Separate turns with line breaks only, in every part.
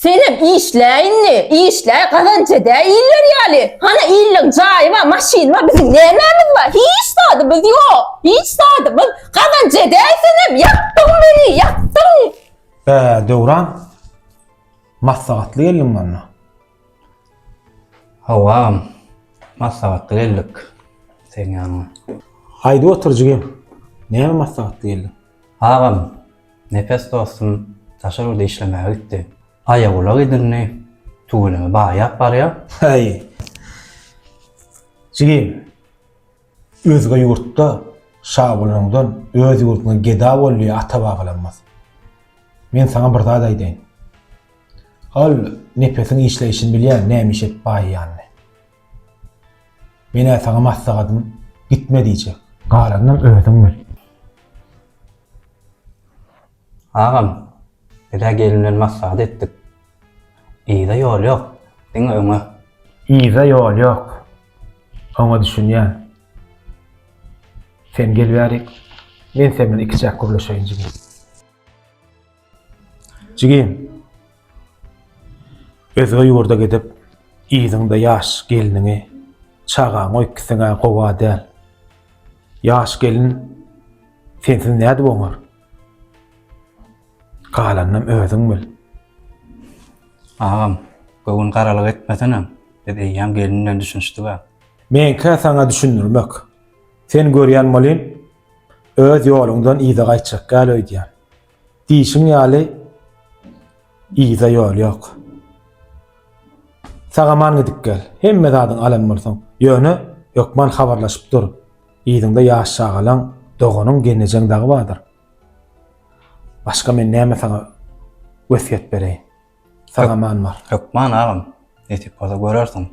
Senem işleyinli, işley kazanca da iller yani. Hani illik cayı var, maşin var, bizim nememiz var. Hiç tadımız yok. Hiç tadımız. Kazanca da senem, yaktın beni, yaktın.
Döwran, maslahatly geldim bana.
Havam, maslahatly geldik sen yanına.
Haydi otur jigem. Näme maslahatly geldin?
Ağam, nefes dostum taşarurda işlemeye gitti. Ayak ola gidinni, tuğuleme bayağı var ya.
Hey. Jigem. Özge yurtda şagulundan öz yurtuna geda bolýar ata baglanmaz. Men sana bir zat aýdaýyn. Al nefesiň işleýişini bilýär, näme işet baýýany. Mene sana maslahatym gitme diýjek. Galandan özüň bil.
Ağam, dede gelinler maslahat ettik. İyi de yol yok, din öňe.
İýze ýol ýok. Oňa düşünýän. Sen gel bärik. Men sen bilen iki çak gurlaşaýyn jigem. Jigem. Özge ýurda gidip, iziňde ýaş geliniňi çagaň oýkysyňa gowa däl. Ýaş gelin sensiz näde bolar? Galandan özüň bil.
Ağam, göwün garalyk etmesenem, dede ýam gelinlen düşünşdi ba.
Men ka sana düşündirmek. Sen görýän bolyn, öz ýoluňdan iýde gaýtjak gal öýdýän. Diýişiň ýaly iýde ýol ýok. Sagaman gidip gel. Hemme zadyň alan bolsaň, ýöne ýokman habarlaşyp dur. Iýdiňde ýaş şagalan doganyň gelnejeň dagy bardyr. Başka men näme sana wesiýet bereýin? Sagaman bar.
Yokman ağam, etip bolsa görersiň.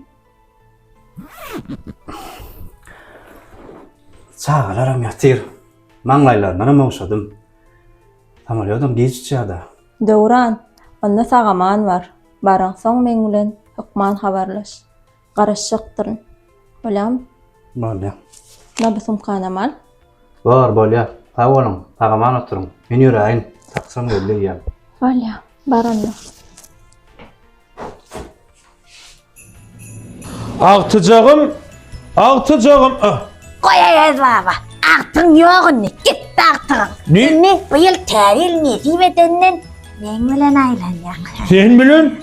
Çağalaram ýatyr. Maňlaýlaryndan moňşadym. Samolyodum diýişçäde.
Döwran, onda sagaman var. Baraň soň meň bilen hukman habarlaş. Garaşykdyryn. Bolam,
Bolýa.
nabysym kanamal.
Bar bolýa. Sag bolun, tagaman oturuň. Men ýöräýin, taksam gelýär.
Bolya, baranda.
Agtyjagym, agtyjagym.
Koyayız baba. Aktın yoğun ne? Gitti aktın.
Ne?
Ne? Bu yıl teril nesip edenden ben bilen aylanyak.
Sen bilen?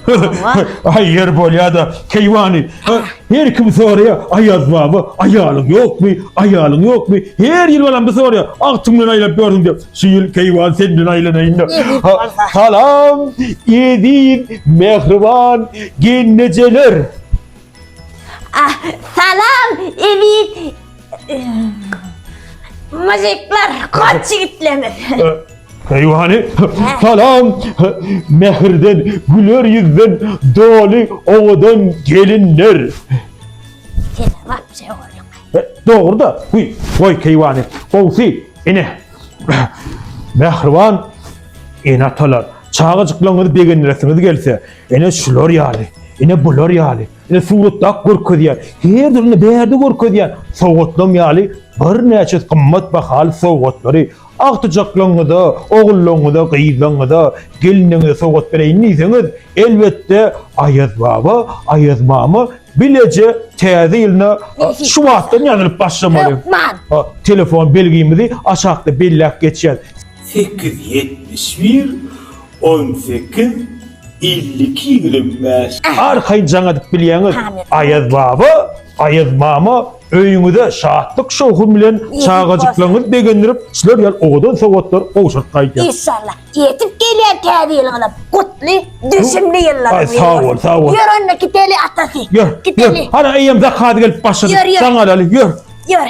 Hayır bolýa da keýwany. Her kim soraýar, Ayaz baba, aýalyň ýokmy? Aýalyň ýokmy? Her ýyl bolan bu soraýar. Agtyň bilen aýlap gördüm diýip. Şu ýyl keýwan sen bilen aýlanaýyn. Salam, Edip, mehriban, gennejeler.
Ah, salam evet. Müzikler kaç yiğitlemez.
Keýwany, salam, mehirden, güler yüzden, doli owadan gelinler.
Sen bak şey oluyor.
Doğru da, koy keýwany, gowsy, ene. Mehriban, ene atalar, çağıjyklaňyz begenlersiňiz gelse, ene şular ýaly, ene bular ýaly, ene suratda görkezýär, her türlü bärde görkezýär, sowgatlam ýaly, bir näçe gymmat bahal sowgatlary, agtyjaklaňyzda, ogullaňyzda, gyýlaňyzda, geliniňe sowgat bereýin diýseňiz, elbetde Ayaz baba, Ayaz mama bileje täze ýylyna şu wagtdan ýanylyp başlamaly.
Hukman.
Telefon belgimizi aşağıda bellek geçer. 871 18 52 25. Arkayın canıdık bilýäňiz. Ayaz baba, Ayaz mama öýüňizde şahatlyk şoğun bilen çağajyklaňyz begendirip, sizler ýal owadan sowgatlar gowşak gaýdýar.
İnşallah yetip gelýär täze ýylyňyza. Gutly, düşümli ýyllar.
Ay sağ ol, sağ ol.
Ýör önne giteli atasy.
Ýör, ýör. Hana eýem zakady gelip başlady.
Ýör, ýör.
Saňa aly, ýör.
Ýör.